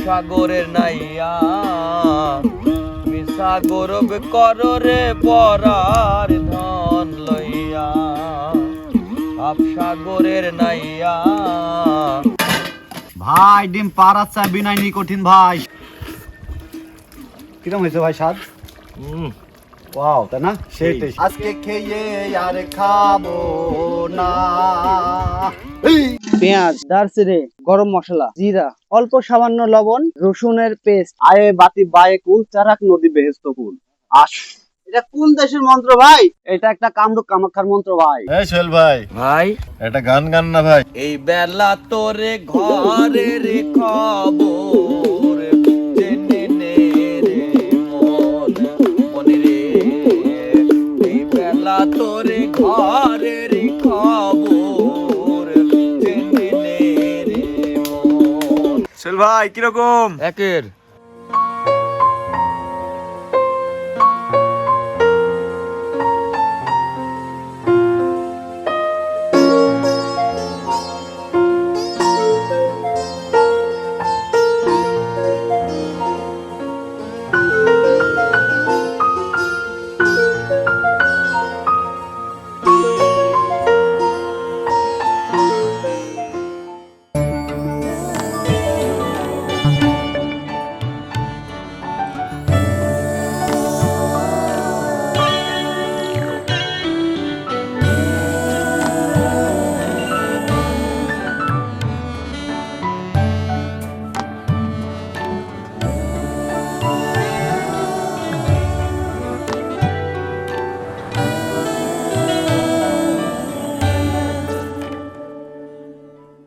সাগরের নাইয়া মিশা গৌরব করো রে পরার ধন লইয়া সাগরের নাইয়া। ভাই ডিম পাড়ার চা বিনাই নি কঠিন ভাই। কিরম হয়েছে ভাই স্বাদ? ওয়াও, তাই না? সেই আজকে খেয়ে আর খাবো না। পেঁয়াজ, দারচিনি, গরম মশলা, জিরা, অল্প সামান্য লবণ, রসুনের পেস্ট। আয়ে বাতি বায়ে কুল চারাক নদী বেহেস্ত কুল। আস, এটা কোন দেশের মন্ত্র ভাই? এটা একটা কামরূপ কামাখ্যার মন্ত্র ভাই। এই সোহেল ভাই, ভাই একটা গান গান না ভাই। এই বেলা তোরে ঘরে রে খবর জেনে নে রে মন মনে রে। এই বেলা তোরে ঘরে রে খবর জেনে নে রে মন। সোহেল ভাই কিরকম? একের